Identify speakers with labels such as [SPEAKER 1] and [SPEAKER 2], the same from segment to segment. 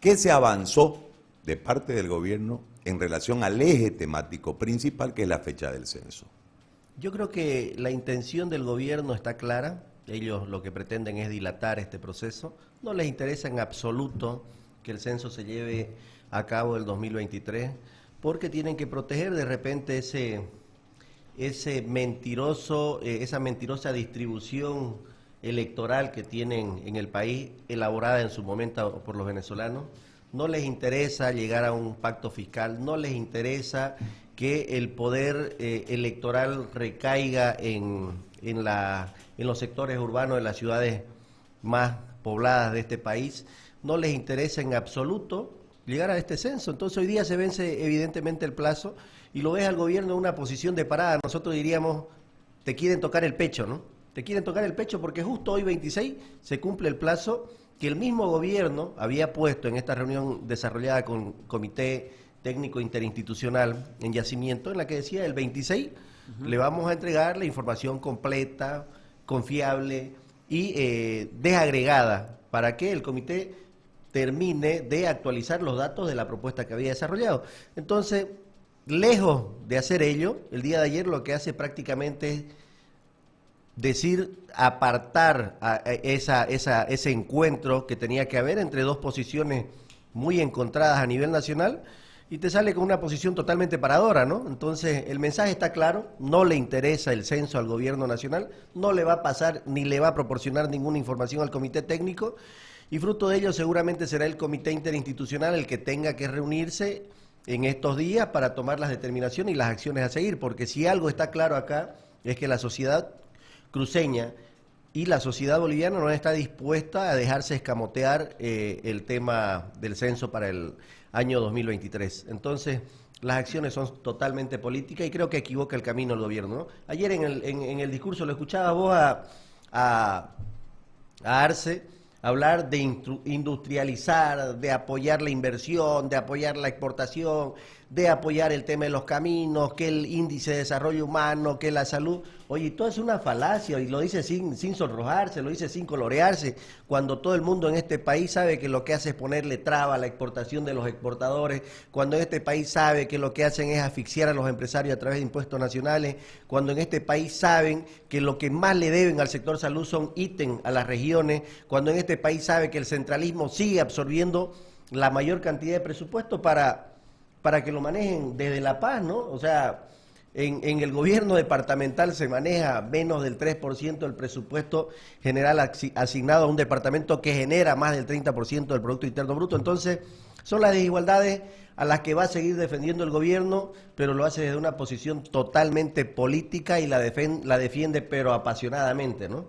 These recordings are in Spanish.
[SPEAKER 1] ¿Qué se avanzó de parte del gobierno en relación al eje temático principal, que es la fecha del censo?
[SPEAKER 2] Yo creo que la intención del gobierno está clara. Ellos lo que pretenden es dilatar este proceso. No les interesa en absoluto que el censo se lleve a cabo el 2023, porque tienen que proteger de repente esa mentirosa distribución electoral que tienen en el país, elaborada en su momento por los venezolanos. No les interesa llegar a un pacto fiscal, no les interesa que el poder electoral recaiga en los sectores urbanos de las ciudades más pobladas de este país. No les interesa en absoluto llegar a este censo. Entonces hoy día se vence evidentemente el plazo y lo ves al gobierno en una posición de parada. Nosotros diríamos, te quieren tocar el pecho, ¿no? Te quieren tocar el pecho porque justo hoy 26 se cumple el plazo que el mismo gobierno había puesto en esta reunión desarrollada con Comité Técnico Interinstitucional en Yacimiento, en la que decía el 26 le vamos a entregar la información completa, confiable y desagregada para que el comité termine de actualizar los datos de la propuesta que había desarrollado. Entonces, lejos de hacer ello, el día de ayer lo que hace prácticamente es decir, apartar a ese encuentro que tenía que haber entre dos posiciones muy encontradas a nivel nacional, y te sale con una posición totalmente paradora, ¿no? Entonces, el mensaje está claro, no le interesa el censo al gobierno nacional, no le va a pasar ni le va a proporcionar ninguna información al comité técnico, y fruto de ello seguramente será el comité interinstitucional el que tenga que reunirse en estos días para tomar las determinaciones y las acciones a seguir, porque si algo está claro acá es que la sociedad cruceña y la sociedad boliviana no está dispuesta a dejarse escamotear el tema del censo para el año 2023. Entonces, las acciones son totalmente políticas y creo que equivoca el camino el gobierno, ¿no? Ayer en el discurso lo escuchaba vos a Arce hablar de industrializar, de apoyar la inversión, de apoyar la exportación, de apoyar el tema de los caminos, que el índice de desarrollo humano, que la salud. Oye, todo es una falacia y lo dice sin sonrojarse, lo dice sin colorearse, cuando todo el mundo en este país sabe que lo que hace es ponerle traba a la exportación de los exportadores, cuando en este país sabe que lo que hacen es asfixiar a los empresarios a través de impuestos nacionales, cuando en este país saben que lo que más le deben al sector salud son ítems a las regiones, cuando en este país sabe que el centralismo sigue absorbiendo la mayor cantidad de presupuesto para que lo manejen desde La Paz, ¿no? O sea, en el gobierno departamental se maneja menos del 3% del presupuesto general asignado a un departamento que genera más del 30% del Producto Interno Bruto. Entonces, son las desigualdades a las que va a seguir defendiendo el gobierno, pero lo hace desde una posición totalmente política y la defiende pero apasionadamente, ¿no?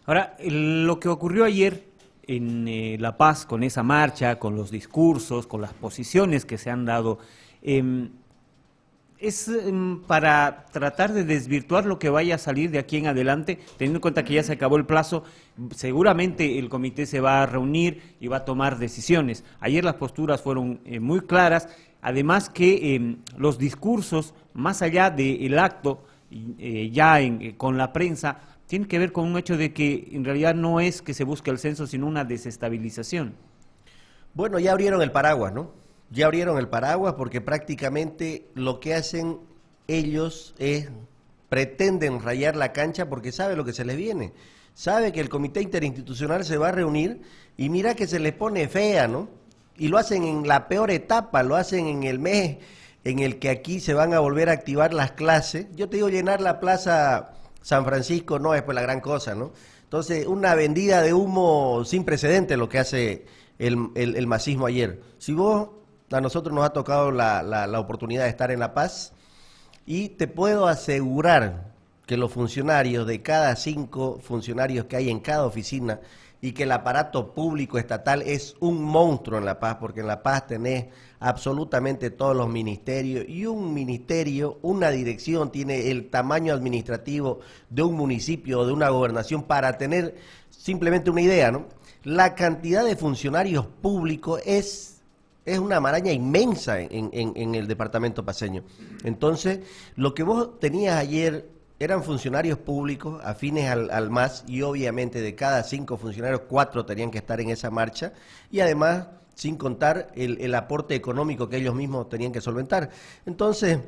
[SPEAKER 3] Ahora, lo que ocurrió ayer en La Paz, con esa marcha, con los discursos, con las posiciones que se han dado, es para tratar de desvirtuar lo que vaya a salir de aquí en adelante, teniendo en cuenta que ya se acabó el plazo. Seguramente el comité se va a reunir y va a tomar decisiones. Ayer las posturas fueron muy claras, además que los discursos, más allá del acto, con la prensa, tienen que ver con un hecho de que en realidad no es que se busque el censo, sino una desestabilización.
[SPEAKER 2] Bueno, ya abrieron el paraguas, ¿no? Ya abrieron el paraguas porque prácticamente lo que hacen ellos es, pretenden rayar la cancha porque sabe lo que se les viene. Sabe que el comité interinstitucional se va a reunir y mira que se les pone fea, ¿no? Y lo hacen en la peor etapa, lo hacen en el mes en el que aquí se van a volver a activar las clases. Yo te digo, llenar la plaza San Francisco no es pues la gran cosa, ¿no? Entonces, una vendida de humo sin precedentes lo que hace el masismo ayer. Si vos, a nosotros nos ha tocado la oportunidad de estar en La Paz, y te puedo asegurar que los funcionarios, de cada 5 funcionarios que hay en cada oficina, y que el aparato público estatal es un monstruo en La Paz, porque en La Paz tenés absolutamente todos los ministerios, y un ministerio, una dirección, tiene el tamaño administrativo de un municipio o de una gobernación, para tener simplemente una idea, ¿no? La cantidad de funcionarios públicos es una maraña inmensa en el departamento paceño. Entonces, lo que vos tenías ayer eran funcionarios públicos afines al MAS, y obviamente de cada 5 funcionarios, 4 tenían que estar en esa marcha, y además sin contar el aporte económico que ellos mismos tenían que solventar. Entonces,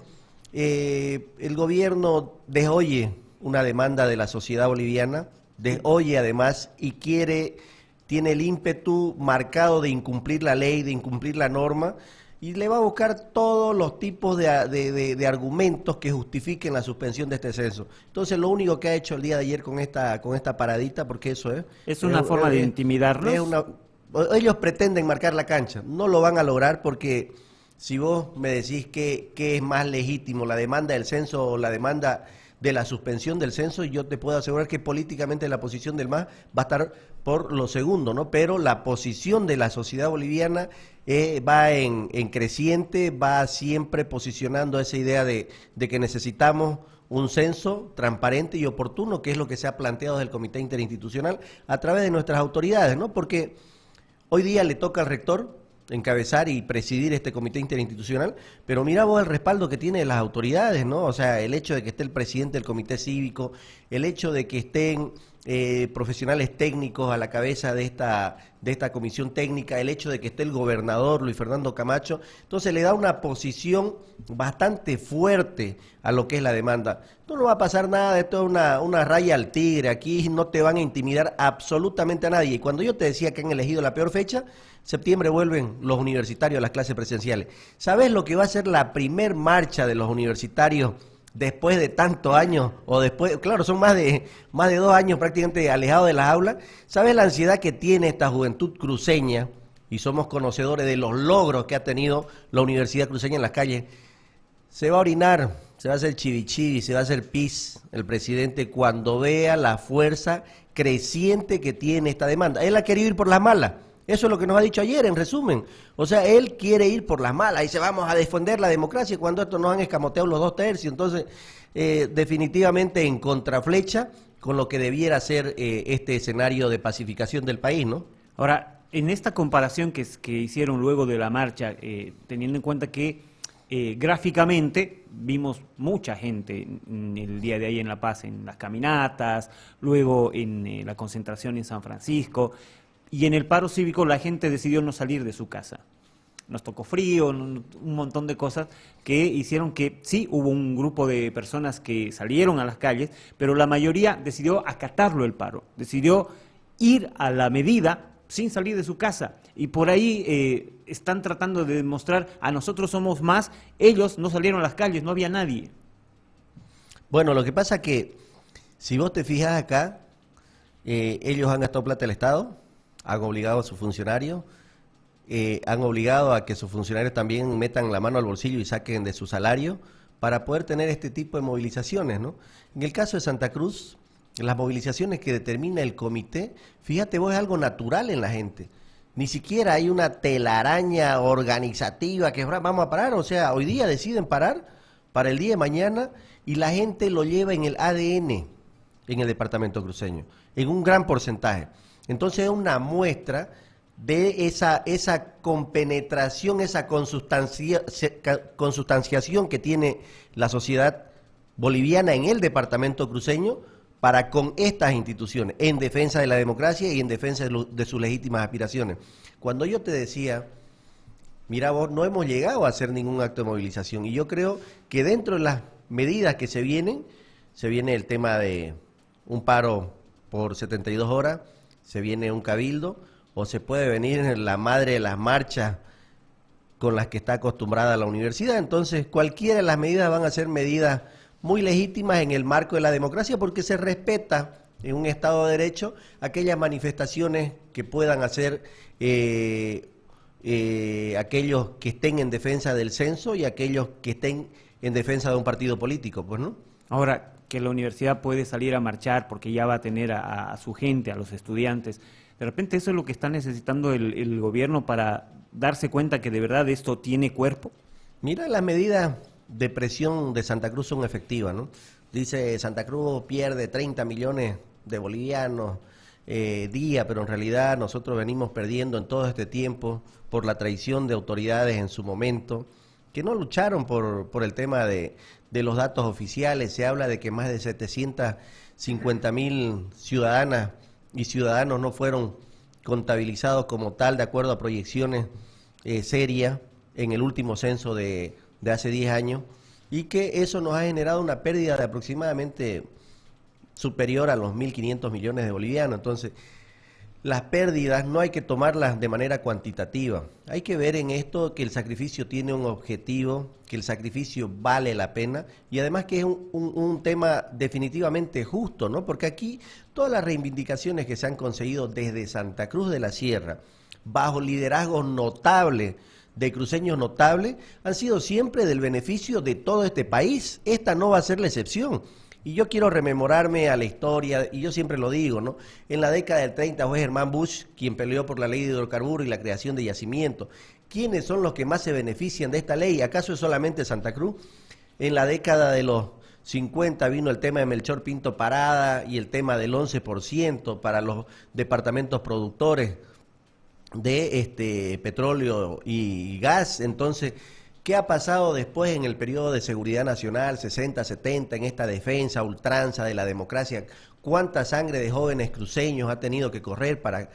[SPEAKER 2] el gobierno desoye una demanda de la sociedad boliviana, desoye además y tiene el ímpetu marcado de incumplir la ley, de incumplir la norma, y le va a buscar todos los tipos de argumentos que justifiquen la suspensión de este censo. Entonces, lo único que ha hecho el día de ayer con esta paradita, porque eso
[SPEAKER 3] es una forma de intimidarlos.
[SPEAKER 2] Ellos pretenden marcar la cancha, no lo van a lograr, porque si vos me decís que es más legítimo, la demanda del censo o la demanda de la suspensión del censo, yo te puedo asegurar que políticamente la posición del MAS va a estar por lo segundo, ¿no? Pero la posición de la sociedad boliviana va en creciente, va siempre posicionando esa idea de que necesitamos un censo transparente y oportuno, que es lo que se ha planteado desde el Comité Interinstitucional a través de nuestras autoridades, ¿no? Porque hoy día le toca al rector encabezar y presidir este comité interinstitucional, pero mira vos el respaldo que tiene las autoridades, ¿no? O sea, el hecho de que esté el presidente del comité cívico, el hecho de que estén profesionales técnicos a la cabeza de esta comisión técnica, el hecho de que esté el gobernador Luis Fernando Camacho, entonces le da una posición bastante fuerte a lo que es la demanda. No va a pasar nada, de esto es una raya al tigre, aquí no te van a intimidar absolutamente a nadie. Y cuando yo te decía que han elegido la peor fecha, septiembre vuelven los universitarios a las clases presenciales. ¿Sabes lo que va a ser la primer marcha de los universitarios después de tantos años, o después, claro, son más de 2 años prácticamente alejados de las aulas? ¿Sabes la ansiedad que tiene esta juventud cruceña? Y somos conocedores de los logros que ha tenido la Universidad Cruceña en las calles. Se va a orinar, se va a hacer chivichivi, se va a hacer pis el presidente cuando vea la fuerza creciente que tiene esta demanda. Él ha querido ir por las malas. Eso es lo que nos ha dicho ayer, en resumen. O sea, él quiere ir por las malas. Dice, vamos a defender la democracia, cuando esto nos han escamoteado los 2/3. Entonces, definitivamente en contraflecha con lo que debiera ser este escenario de pacificación del país, ¿no?
[SPEAKER 3] Ahora, en esta comparación que hicieron luego de la marcha, teniendo en cuenta que gráficamente vimos mucha gente el día de ahí en La Paz, en las caminatas, luego en la concentración en San Francisco, y en el paro cívico la gente decidió no salir de su casa. Nos tocó frío, un montón de cosas que hicieron que sí hubo un grupo de personas que salieron a las calles, pero la mayoría decidió acatarlo el paro, decidió ir a la medida sin salir de su casa. Y por ahí están tratando de demostrar, a nosotros somos más, ellos no salieron a las calles, no había nadie.
[SPEAKER 2] Bueno, lo que pasa que, si vos te fijas acá, ellos han gastado plata del Estado, han obligado a sus funcionarios, han obligado a que sus funcionarios también metan la mano al bolsillo y saquen de su salario para poder tener este tipo de movilizaciones, ¿no? En el caso de Santa Cruz, las movilizaciones que determina el comité, fíjate vos, es algo natural en la gente. Ni siquiera hay una telaraña organizativa que vamos a parar, o sea, hoy día deciden parar para el día de mañana y la gente lo lleva en el ADN en el departamento cruceño, en un gran porcentaje. Entonces es una muestra de esa compenetración, esa consustanciación que tiene la sociedad boliviana en el departamento cruceño para con estas instituciones, en defensa de la democracia y en defensa de sus legítimas aspiraciones. Cuando yo te decía, mira vos, no hemos llegado a hacer ningún acto de movilización, y yo creo que dentro de las medidas que se viene el tema de un paro por 72 horas, se viene un cabildo, o se puede venir la madre de las marchas con las que está acostumbrada la universidad. Entonces, cualquiera de las medidas van a ser medidas muy legítimas en el marco de la democracia, porque se respeta en un Estado de Derecho aquellas manifestaciones que puedan hacer aquellos que estén en defensa del censo y aquellos que estén en defensa de un partido político, pues, ¿no?
[SPEAKER 3] Ahora, que la universidad puede salir a marchar porque ya va a tener a su gente, a los estudiantes, de repente eso es lo que está necesitando el gobierno para darse cuenta que de verdad esto tiene cuerpo.
[SPEAKER 2] Mira, las medidas de presión de Santa Cruz son efectivas, ¿no? Dice, Santa Cruz pierde 30 millones de bolivianos día, pero en realidad nosotros venimos perdiendo en todo este tiempo por la traición de autoridades en su momento, que no lucharon por el tema de los datos oficiales. Se habla de que más de 750.000 ciudadanas y ciudadanos no fueron contabilizados como tal, de acuerdo a proyecciones serias en el último censo de hace 10 años, y que eso nos ha generado una pérdida de aproximadamente superior a los 1.500 millones de bolivianos. Entonces, las pérdidas no hay que tomarlas de manera cuantitativa. Hay que ver en esto que el sacrificio tiene un objetivo, que el sacrificio vale la pena y además que es un tema definitivamente justo, ¿no? Porque aquí todas las reivindicaciones que se han conseguido desde Santa Cruz de la Sierra, bajo liderazgos notables, de cruceños notables, han sido siempre del beneficio de todo este país. Esta no va a ser la excepción. Y yo quiero rememorarme a la historia, y yo siempre lo digo, ¿no? En la década del 30 fue Germán Busch quien peleó por la ley de hidrocarburos y la creación de yacimientos. ¿Quiénes son los que más se benefician de esta ley? ¿Acaso es solamente Santa Cruz? En la década de los 50 vino el tema de Melchor Pinto Parada y el tema del 11% para los departamentos productores de petróleo y gas. Entonces, ¿qué ha pasado después en el periodo de seguridad nacional, 60, 70, en esta defensa, ultranza de la democracia? ¿Cuánta sangre de jóvenes cruceños ha tenido que correr para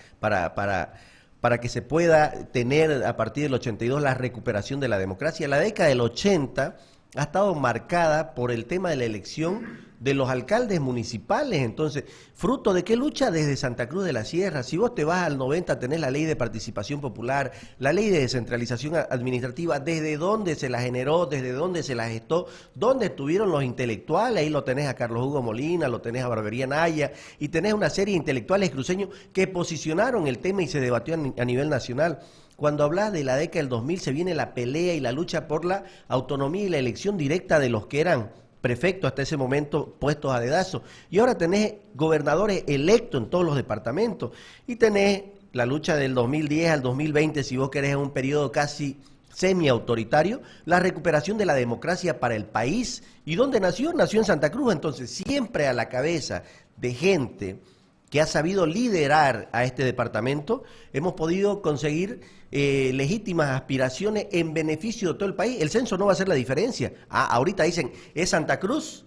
[SPEAKER 2] que se pueda tener a partir del 82 la recuperación de la democracia? La década del 80 ha estado marcada por el tema de la elección de los alcaldes municipales. Entonces, ¿fruto de qué lucha? Desde Santa Cruz de la Sierra. Si vos te vas al 90, tenés la ley de participación popular, la ley de descentralización administrativa, ¿desde dónde se la generó? ¿Desde dónde se la gestó? ¿Dónde estuvieron los intelectuales? Ahí lo tenés a Carlos Hugo Molina, lo tenés a Barbería Naya, y tenés una serie de intelectuales cruceños que posicionaron el tema y se debatió a nivel nacional. Cuando hablas de la década del 2000, se viene la pelea y la lucha por la autonomía y la elección directa de los que eran prefectos hasta ese momento puestos a dedazo. Y ahora tenés gobernadores electos en todos los departamentos. Y tenés la lucha del 2010 al 2020, si vos querés, en un periodo casi semi-autoritario, la recuperación de la democracia para el país. ¿Y dónde nació? Nació en Santa Cruz. Entonces, siempre a la cabeza de gente que ha sabido liderar a este departamento, hemos podido conseguir legítimas aspiraciones en beneficio de todo el país. El censo no va a hacer la diferencia. Ahorita dicen, es Santa Cruz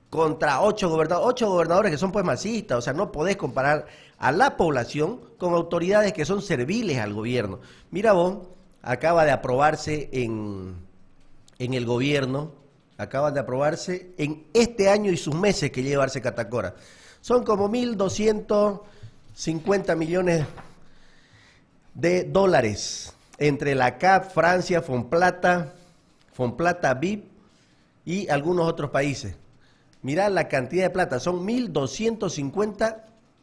[SPEAKER 2] contra 8 gobernadores que son pues masistas. O sea, no podés comparar a la población con autoridades que son serviles al gobierno. Mira vos, acaba de aprobarse en el gobierno, acaban de aprobarse en este año y sus meses que lleva Arce Catacora. Son como 1.250 millones de dólares entre la CAP, Francia, Fonplata, BIP y algunos otros países. Mirá la cantidad de plata, son 1.250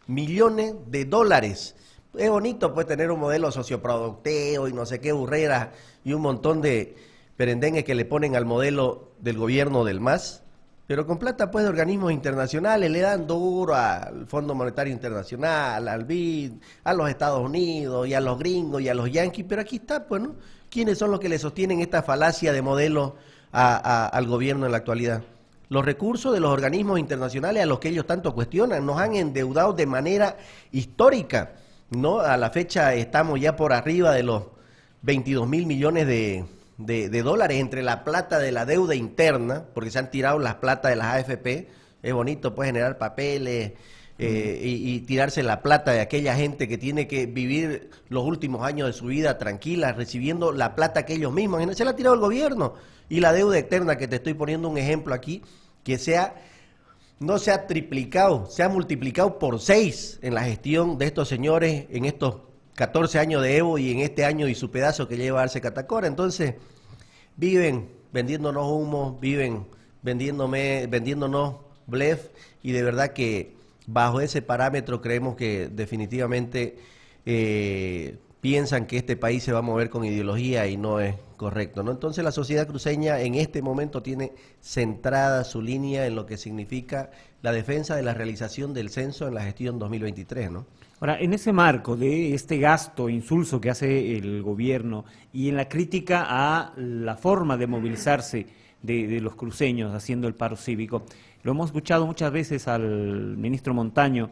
[SPEAKER 2] millones de dólares. Es bonito pues tener un modelo socioproducteo y no sé qué burreras y un montón de perendengues que le ponen al modelo del gobierno del MAS. Pero con plata pues de organismos internacionales, le dan duro al Fondo Monetario Internacional, al BID, a los Estados Unidos y a los gringos y a los yanquis, pero aquí está pues, ¿no? ¿Quiénes son los que le sostienen esta falacia de modelo al gobierno en la actualidad? Los recursos de los organismos internacionales a los que ellos tanto cuestionan nos han endeudado de manera histórica, ¿no? A la fecha estamos ya por arriba de los 22.000 millones de dólares entre la plata de la deuda interna, porque se han tirado las plata de las AFP, es bonito pues generar papeles y tirarse la plata de aquella gente que tiene que vivir los últimos años de su vida tranquila, recibiendo la plata que ellos mismos, se la ha tirado el gobierno, y la deuda externa que te estoy poniendo un ejemplo aquí, que no se ha triplicado, se ha multiplicado por 6 en la gestión de estos señores en estos 14 años de Evo y en este año y su pedazo que lleva Arce Catacora. Entonces, viven vendiéndonos humo, viven vendiéndonos blef, y de verdad que bajo ese parámetro creemos que definitivamente piensan que este país se va a mover con ideología y no es correcto, ¿no? Entonces la sociedad cruceña en este momento tiene centrada su línea en lo que significa la defensa de la realización del censo en la gestión 2023, ¿no?
[SPEAKER 3] Ahora, en ese marco de este gasto insulso que hace el gobierno y en la crítica a la forma de movilizarse de los cruceños haciendo el paro cívico, lo hemos escuchado muchas veces al ministro Montaño,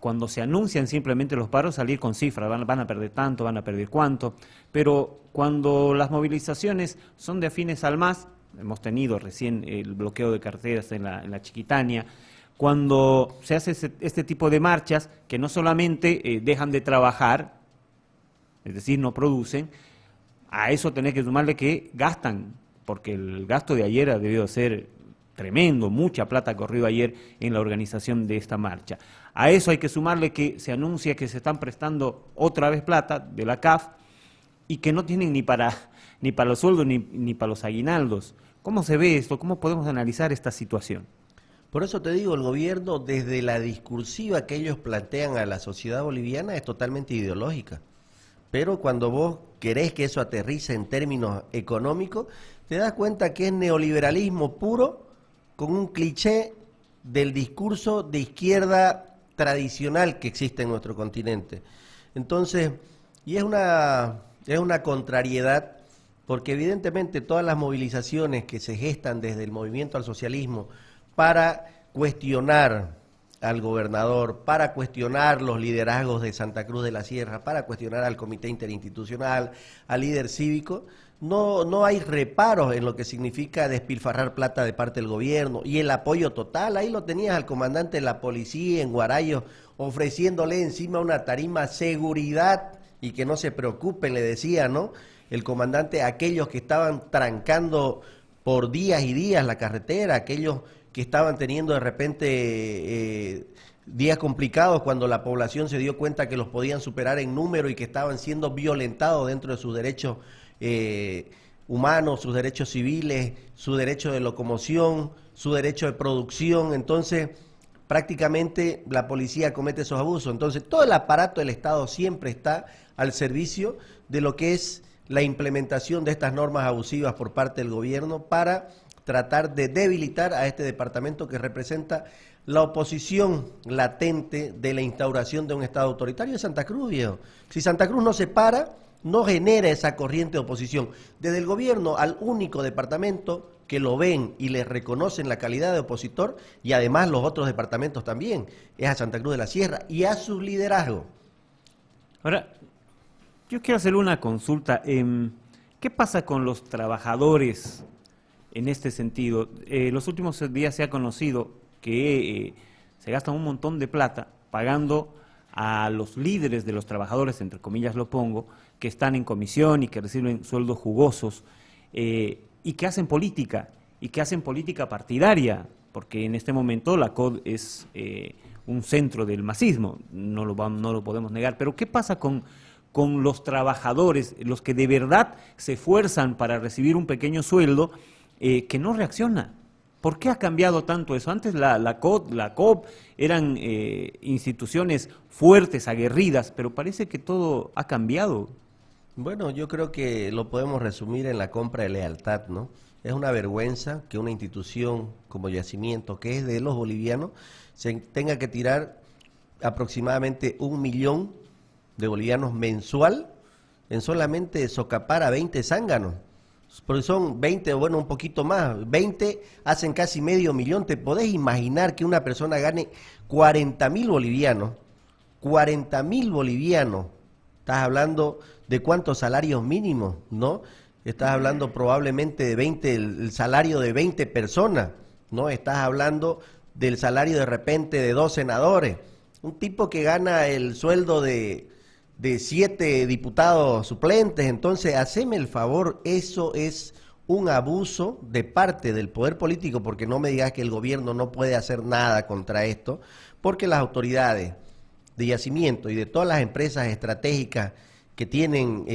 [SPEAKER 3] cuando se anuncian simplemente los paros, salir con cifras, van a perder tanto, van a perder cuánto, pero cuando las movilizaciones son de afines al MAS, hemos tenido recién el bloqueo de carreteras en la Chiquitania, cuando se hace este tipo de marchas que no solamente dejan de trabajar, es decir, no producen, a eso tenés que sumarle que gastan, porque el gasto de ayer ha debido ser tremendo, mucha plata ha corrido ayer en la organización de esta marcha. A eso hay que sumarle que se anuncia que se están prestando otra vez plata de la CAF y que no tienen ni para los sueldos ni para los aguinaldos. ¿Cómo se ve esto? ¿Cómo podemos analizar esta situación?
[SPEAKER 2] Por eso te digo, el gobierno, desde la discursiva que ellos plantean a la sociedad boliviana, es totalmente ideológica. Pero cuando vos querés que eso aterrice en términos económicos, te das cuenta que es neoliberalismo puro, con un cliché del discurso de izquierda tradicional que existe en nuestro continente. Entonces, y es una contrariedad, porque evidentemente todas las movilizaciones que se gestan desde el movimiento al socialismo para cuestionar al gobernador, para cuestionar los liderazgos de Santa Cruz de la Sierra, para cuestionar al comité interinstitucional, al líder cívico, no hay reparos en lo que significa despilfarrar plata de parte del gobierno y el apoyo total. Ahí lo tenías al comandante de la policía en Guarayo ofreciéndole encima una tarima seguridad y que no se preocupen, le decía, ¿no? El comandante a aquellos que estaban trancando por días y días la carretera, aquellos que estaban teniendo de repente días complicados cuando la población se dio cuenta que los podían superar en número y que estaban siendo violentados dentro de sus derechos humanos, sus derechos civiles, su derecho de locomoción, su derecho de producción. Entonces, prácticamente la policía comete esos abusos. Entonces, todo el aparato del Estado siempre está al servicio de lo que es la implementación de estas normas abusivas por parte del gobierno para tratar de debilitar a este departamento que representa la oposición latente de la instauración de un Estado autoritario de Santa Cruz, viejo. Si Santa Cruz no se para, no genera esa corriente de oposición. Desde el gobierno al único departamento que lo ven y le reconocen la calidad de opositor, y además los otros departamentos también, es a Santa Cruz de la Sierra y a su liderazgo.
[SPEAKER 3] Ahora, yo quiero hacerle una consulta. ¿Qué pasa con los trabajadores en este sentido? Los últimos días se ha conocido que se gastan un montón de plata pagando a los líderes de los trabajadores, entre comillas lo pongo, que están en comisión y que reciben sueldos jugosos y que hacen política partidaria, porque en este momento la COD es un centro del masismo, no lo podemos negar. Pero ¿qué pasa con los trabajadores, los que de verdad se esfuerzan para recibir un pequeño sueldo, que no reacciona? ¿Por qué ha cambiado tanto eso? Antes la COP eran instituciones fuertes, aguerridas, pero parece que todo ha cambiado.
[SPEAKER 2] Bueno, yo creo que lo podemos resumir en la compra de lealtad, ¿no? Es una vergüenza que una institución como Yacimiento, que es de los bolivianos, se tenga que tirar aproximadamente 1 millón de bolivianos mensual en solamente socapar a 20 zánganos. Porque son 20, bueno, un poquito más, 20 hacen casi medio millón. ¿Te podés imaginar que una persona gane 40.000 bolivianos? 40.000 bolivianos. Estás hablando de cuántos salarios mínimos, ¿no? Estás hablando probablemente de 20, el salario de 20 personas, ¿no? Estás hablando del salario de repente de 2 senadores. Un tipo que gana el sueldo de 7 diputados suplentes. Entonces, haceme el favor, eso es un abuso de parte del poder político, porque no me digas que el gobierno no puede hacer nada contra esto, porque las autoridades de Yacimiento y de todas las empresas estratégicas que tienen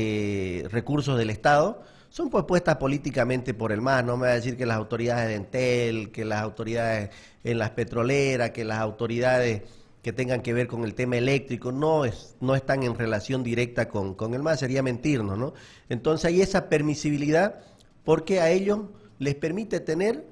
[SPEAKER 2] recursos del Estado son pues puestas políticamente por el MAS. No me va a decir que las autoridades de Entel, que las autoridades en las petroleras, que las autoridades que tengan que ver con el tema eléctrico, no están en relación directa con el MAS, sería mentirnos, ¿no? Entonces hay esa permisibilidad porque a ellos les permite tener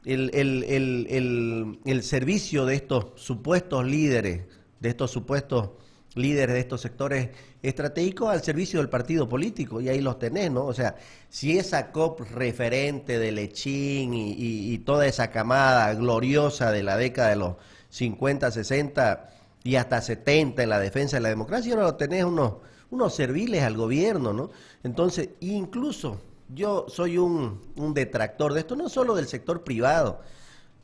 [SPEAKER 2] el servicio de estos supuestos líderes, de estos sectores estratégicos al servicio del partido político, y ahí los tenés, ¿no? O sea, si esa COP referente de Lechín y toda esa camada gloriosa de la década de los 50, 60 y hasta 70 en la defensa de la democracia, ahora lo tenés unos serviles al gobierno, ¿no? Entonces, incluso yo soy un detractor de esto, no solo del sector privado.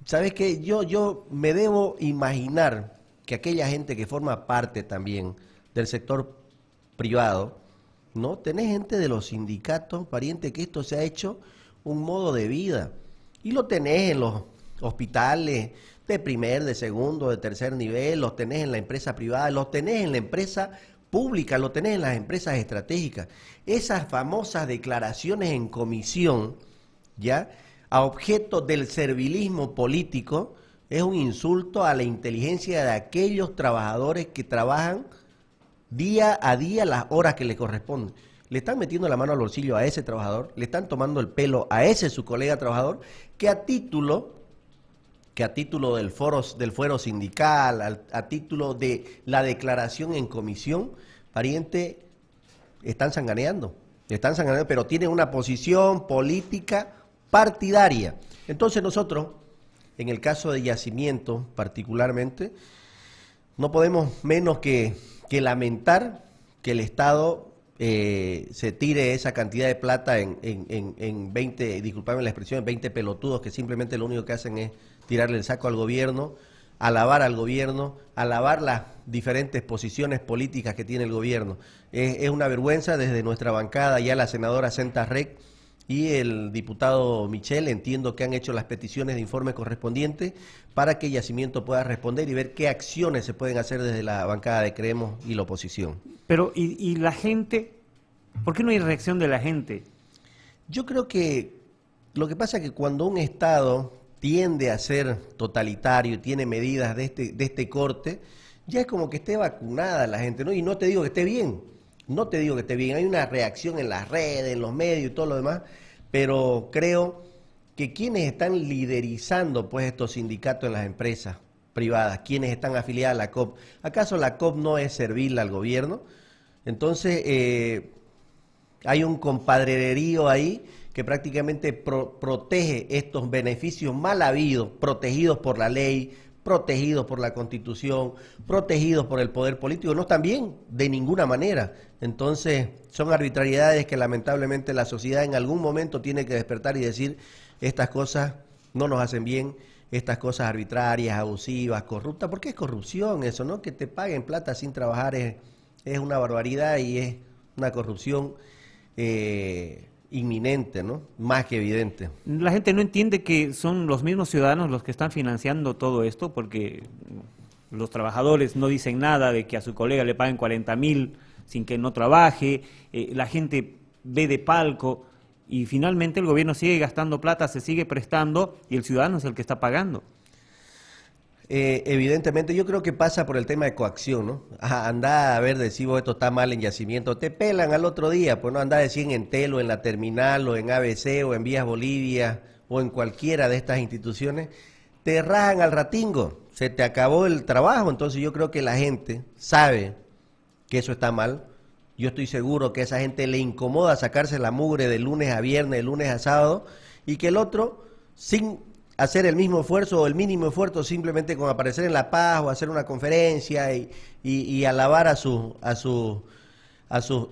[SPEAKER 2] ¿Sabes qué? Yo me debo imaginar que aquella gente que forma parte también del sector privado, ¿no? Tenés gente de los sindicatos, pariente, que esto se ha hecho un modo de vida. Y lo tenés en los hospitales de primer, de segundo, de tercer nivel, los tenés en la empresa privada, los tenés en la empresa pública, los tenés en las empresas estratégicas. Esas famosas declaraciones en comisión, ¿ya?, a objeto del servilismo político, es un insulto a la inteligencia de aquellos trabajadores que trabajan día a día las horas que le corresponden. Le están metiendo la mano al bolsillo a ese trabajador, le están tomando el pelo a ese su colega trabajador, que a título del fuero sindical, a título de la declaración en comisión, pariente, están sanganeando, pero tienen una posición política partidaria. Entonces nosotros, en el caso de Yacimiento particularmente, no podemos menos que lamentar que el Estado se tire esa cantidad de plata en 20, disculpame la expresión, en 20 pelotudos que simplemente lo único que hacen es tirarle el saco al gobierno, alabar al gobierno, alabar las diferentes posiciones políticas que tiene el gobierno. Es una vergüenza. Desde nuestra bancada, ya la senadora Senta Rec y el diputado Michel, entiendo que han hecho las peticiones de informe correspondientes para que Yacimiento pueda responder y ver qué acciones se pueden hacer desde la bancada de Creemos y la oposición.
[SPEAKER 3] Pero, ¿y la gente? ¿Por qué no hay reacción de la gente?
[SPEAKER 2] Yo creo que lo que pasa es que cuando un Estado tiende a ser totalitario y tiene medidas de este corte, ya es como que esté vacunada la gente, ¿no? Y no te digo que esté bien, hay una reacción en las redes, en los medios y todo lo demás, pero creo que quienes están liderizando pues estos sindicatos en las empresas privadas, quienes están afiliadas a la COP, ¿acaso la COP no es servirle al gobierno? Entonces, hay un compadrerío ahí que prácticamente protege estos beneficios mal habidos, protegidos por la ley, protegidos por la Constitución, protegidos por el poder político. No están bien, de ninguna manera. Entonces, son arbitrariedades que lamentablemente la sociedad en algún momento tiene que despertar y decir, estas cosas no nos hacen bien, estas cosas arbitrarias, abusivas, corruptas, porque es corrupción eso, ¿no? Que te paguen plata sin trabajar es una barbaridad y es una corrupción inminente, ¿no? Más que evidente.
[SPEAKER 3] La gente no entiende que son los mismos ciudadanos los que están financiando todo esto, porque los trabajadores no dicen nada de que a su colega le paguen 40.000 sin que no trabaje, la gente ve de palco y finalmente el gobierno sigue gastando plata, se sigue prestando y el ciudadano es el que está pagando.
[SPEAKER 2] Evidentemente, yo creo que pasa por el tema de coacción, ¿no? Anda a ver, decir, vos, esto está mal en Yacimiento, te pelan al otro día, pues no anda a decir en Entel o en la terminal o en ABC o en Vías Bolivia o en cualquiera de estas instituciones, te rajan al ratingo, se te acabó el trabajo. Entonces yo creo que la gente sabe que eso está mal. Yo estoy seguro que a esa gente le incomoda sacarse la mugre de lunes a viernes, de lunes a sábado, y que el otro, sin hacer el mismo esfuerzo o el mínimo esfuerzo, simplemente con aparecer en La Paz o hacer una conferencia y alabar a sus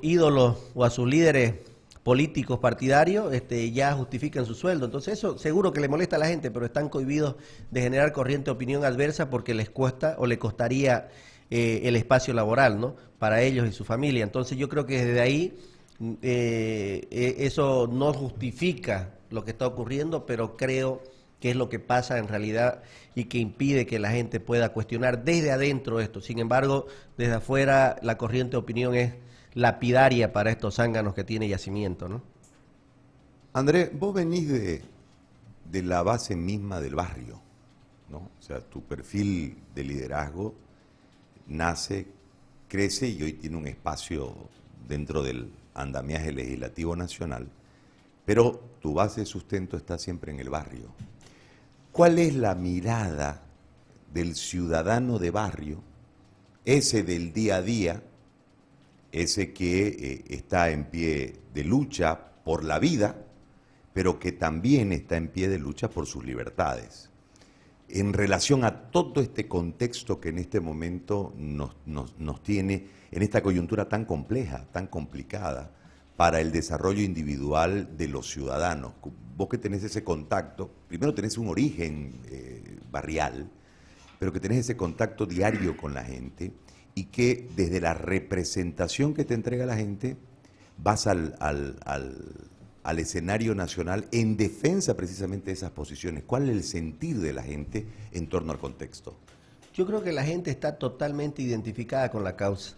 [SPEAKER 2] ídolos o a sus líderes políticos partidarios, ya justifican su sueldo. Entonces eso seguro que le molesta a la gente, pero están cohibidos de generar corriente de opinión adversa porque les cuesta o le costaría el espacio laboral, ¿no?, para ellos y su familia. Entonces yo creo que desde ahí eso no justifica lo que está ocurriendo, pero creo que es lo que pasa en realidad y que impide que la gente pueda cuestionar desde adentro esto. Sin embargo, desde afuera la corriente de opinión es lapidaria para estos zánganos que tiene Yacimiento, ¿no?
[SPEAKER 1] Andrés, vos venís de la base misma del barrio, ¿no? O sea, tu perfil de liderazgo nace, crece y hoy tiene un espacio dentro del andamiaje legislativo nacional, pero tu base de sustento está siempre en el barrio. ¿Cuál es la mirada del ciudadano de barrio, ese del día a día, ese que está en pie de lucha por la vida, pero que también está en pie de lucha por sus libertades, en relación a todo este contexto que en este momento nos tiene en esta coyuntura tan compleja, tan complicada para el desarrollo individual de los ciudadanos? vos que tenés ese contacto, primero tenés un origen barrial, pero que tenés ese contacto diario con la gente y que desde la representación que te entrega la gente vas al escenario nacional en defensa precisamente de esas posiciones. ¿Cuál es el sentir de la gente en torno al contexto?
[SPEAKER 2] Yo creo que la gente está totalmente identificada con la causa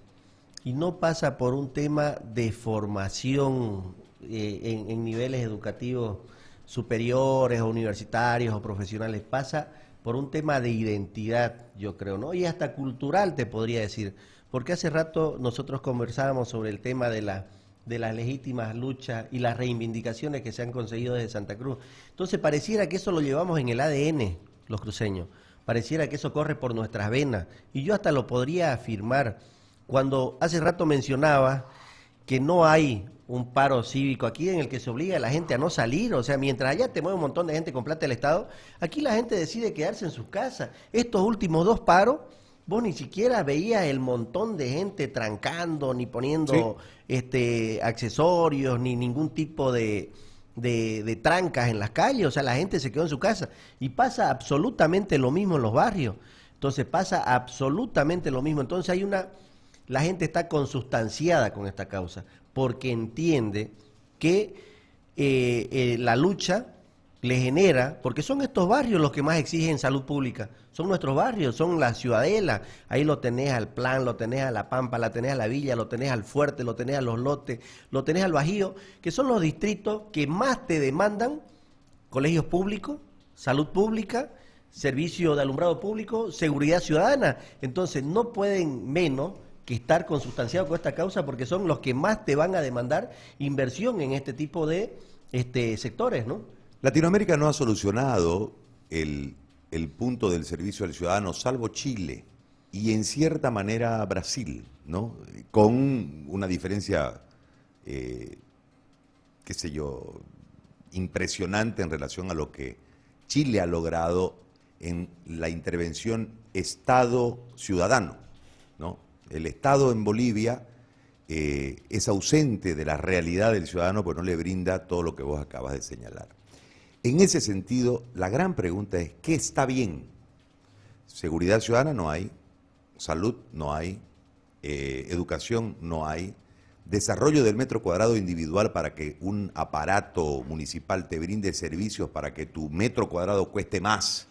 [SPEAKER 2] y no pasa por un tema de formación en niveles educativos superiores o universitarios o profesionales, pasa por un tema de identidad, yo creo, ¿no? Y hasta cultural, te podría decir, porque hace rato nosotros conversábamos sobre el tema de las legítimas luchas y las reivindicaciones que se han conseguido desde Santa Cruz. Entonces pareciera que eso lo llevamos en el ADN, los cruceños, pareciera que eso corre por nuestras venas, y yo hasta lo podría afirmar. Cuando hace rato mencionaba que no hay un paro cívico aquí en el que se obliga a la gente a no salir, o sea, mientras allá te mueve un montón de gente con plata del Estado, aquí la gente decide quedarse en sus casas. Estos últimos 2 paros, vos ni siquiera veías el montón de gente trancando, ni poniendo accesorios, ni ningún tipo de trancas en las calles, o sea, la gente se quedó en su casa. Y pasa absolutamente lo mismo en los barrios, entonces pasa absolutamente lo mismo. Entonces la gente está consustanciada con esta causa, porque entiende que la lucha le genera, porque son estos barrios los que más exigen salud pública, son nuestros barrios, son la Ciudadela, ahí lo tenés al Plan, lo tenés a La Pampa, lo tenés a La Villa, lo tenés al Fuerte, lo tenés a Los Lotes, lo tenés al Bajío, que son los distritos que más te demandan colegios públicos, salud pública, servicio de alumbrado público, seguridad ciudadana. Entonces no pueden menos que estar consustanciados con esta causa, porque son los que más te van a demandar inversión en este tipo de sectores, ¿no?
[SPEAKER 1] Latinoamérica no ha solucionado el punto del servicio al ciudadano, salvo Chile y en cierta manera Brasil, ¿no? Con una diferencia, qué sé yo, impresionante en relación a lo que Chile ha logrado en la intervención Estado-ciudadano, ¿no? El Estado en Bolivia es ausente de la realidad del ciudadano, pues no le brinda todo lo que vos acabas de señalar. En ese sentido, la gran pregunta es, ¿qué está bien? Seguridad ciudadana no hay, salud no hay, educación no hay, desarrollo del metro cuadrado individual para que un aparato municipal te brinde servicios para que tu metro cuadrado cueste más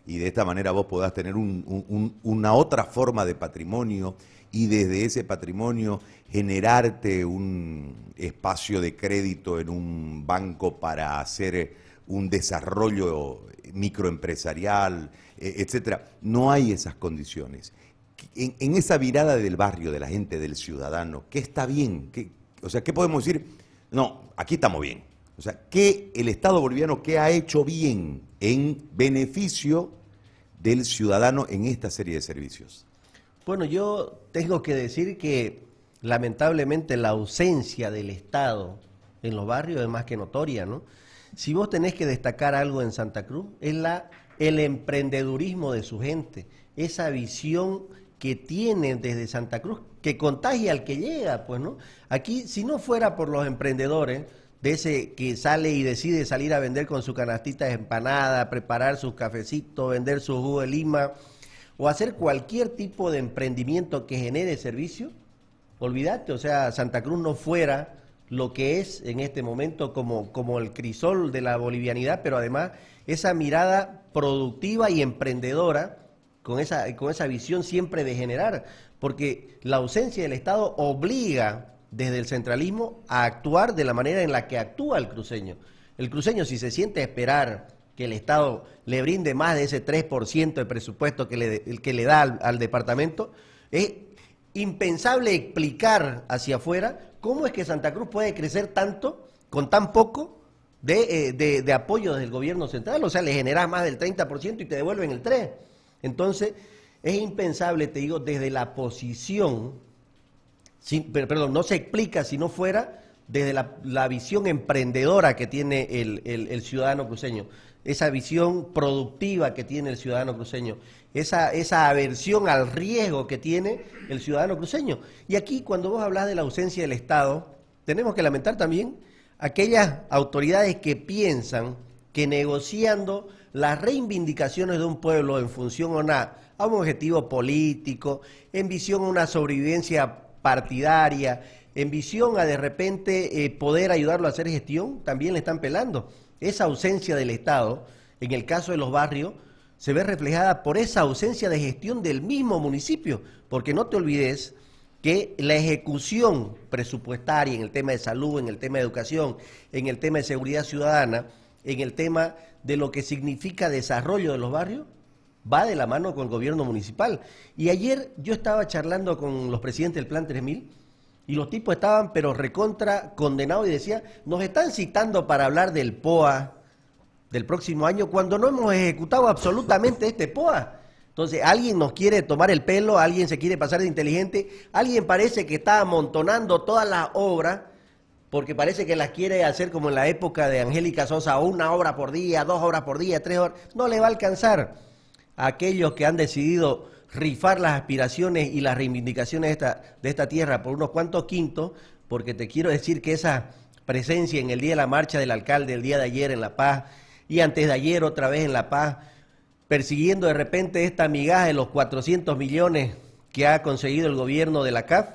[SPEAKER 1] y de esta manera vos podás tener una otra forma de patrimonio y desde ese patrimonio generarte un espacio de crédito en un banco para hacer un desarrollo microempresarial, etcétera. No hay esas condiciones. En esa mirada del barrio, de la gente, del ciudadano, ¿qué está bien? O sea, ¿qué podemos decir? No, aquí estamos bien. O sea, ¿qué el Estado boliviano qué ha hecho bien en beneficio del ciudadano en esta serie de servicios?
[SPEAKER 2] Bueno, yo tengo que decir que lamentablemente la ausencia del Estado en los barrios es más que notoria, ¿no? Si vos tenés que destacar algo en Santa Cruz, es el emprendedurismo de su gente, esa visión que tienen desde Santa Cruz, que contagia al que llega, pues, ¿no? Aquí, si no fuera por los emprendedores, de ese que sale y decide salir a vender con su canastita de empanada, preparar sus cafecitos, vender su jugo de lima, o hacer cualquier tipo de emprendimiento que genere servicio, olvídate, o sea, Santa Cruz no fuera lo que es en este momento como el crisol de la bolivianidad, pero además esa mirada productiva y emprendedora, con esa visión siempre de generar, porque la ausencia del Estado obliga desde el centralismo a actuar de la manera en la que actúa el cruceño. El cruceño, si se siente a esperar que el Estado le brinde más de ese 3% de presupuesto que le da al departamento, es impensable explicar hacia afuera cómo es que Santa Cruz puede crecer tanto con tan poco de apoyo desde el gobierno central. O sea, le generas más del 30% y te devuelven el 3%. Entonces, es impensable, te digo, desde la posición, no se explica si no fuera desde la visión emprendedora que tiene el ciudadano cruceño, esa visión productiva que tiene el ciudadano cruceño, esa aversión al riesgo que tiene el ciudadano cruceño. Y aquí, cuando vos hablás de la ausencia del Estado, tenemos que lamentar también aquellas autoridades que piensan que negociando las reivindicaciones de un pueblo en función a un objetivo político, en visión a una sobrevivencia partidaria, en visión a de repente poder ayudarlo a hacer gestión, también le están pelando. Esa ausencia del Estado, en el caso de los barrios, se ve reflejada por esa ausencia de gestión del mismo municipio, porque no te olvides que la ejecución presupuestaria en el tema de salud, en el tema de educación, en el tema de seguridad ciudadana, en el tema de lo que significa desarrollo de los barrios, va de la mano con el gobierno municipal. Y ayer yo estaba charlando con los presidentes del Plan 3000 y los tipos estaban pero recontra condenados y decían, nos están citando para hablar del POA del próximo año cuando no hemos ejecutado absolutamente este POA. Entonces, alguien nos quiere tomar el pelo, alguien se quiere pasar de inteligente, alguien parece que está amontonando todas las obras, porque parece que las quiere hacer como en la época de Angélica Sosa, 1 obra por día, 2 obras por día, 3 horas. No le va a alcanzar a aquellos que han decidido rifar las aspiraciones y las reivindicaciones de esta tierra por unos cuantos quintos, porque te quiero decir que esa presencia en el día de la marcha del alcalde, el día de ayer en La Paz, y antes de ayer otra vez en La Paz, persiguiendo de repente esta migaja de los 400 millones que ha conseguido el gobierno de la CAF,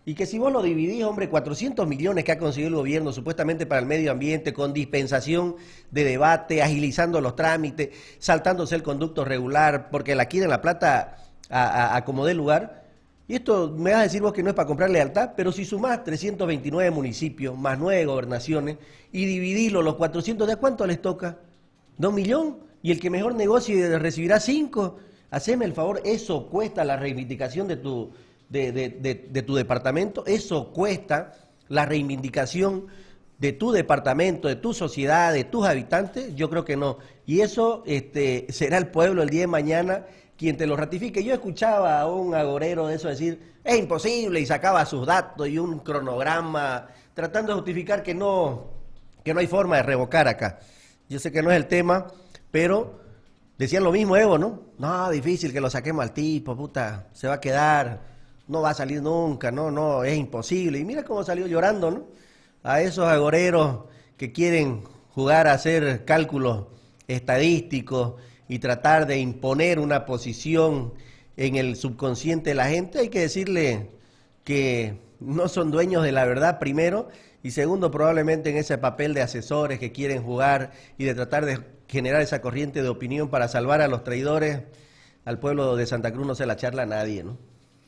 [SPEAKER 2] y que si vos lo dividís, hombre, 400 millones que ha conseguido el gobierno supuestamente para el medio ambiente, con dispensación de debate, agilizando los trámites, saltándose el conducto regular, porque la quieren La Plata a como dé lugar. Y esto me vas a decir vos que no es para comprar lealtad, pero si sumás 329 municipios, más 9 gobernaciones, y dividilo los 400, ¿de cuánto les toca? ¿2 millones? Y el que mejor negocie recibirá 5. Haceme el favor, eso cuesta la reivindicación de tu departamento, eso cuesta la reivindicación de tu departamento, de tu sociedad, de tus habitantes. Yo creo que no. Y eso será el pueblo el día de mañana quien te lo ratifique. Yo escuchaba a un agorero de eso decir, es imposible, y sacaba sus datos y un cronograma, tratando de justificar que no hay forma de revocar acá. Yo sé que no es el tema, pero decían lo mismo, Evo, ¿no? No, difícil que lo saquemos al tipo, puta, se va a quedar, no va a salir nunca, no, es imposible. Y mira cómo salió llorando, ¿no? A esos agoreros que quieren jugar a hacer cálculos estadísticos y tratar de imponer una posición en el subconsciente de la gente, hay que decirle que no son dueños de la verdad, primero, y segundo, probablemente en ese papel de asesores que quieren jugar y de tratar de generar esa corriente de opinión para salvar a los traidores, al pueblo de Santa Cruz no se la charla a nadie, ¿no?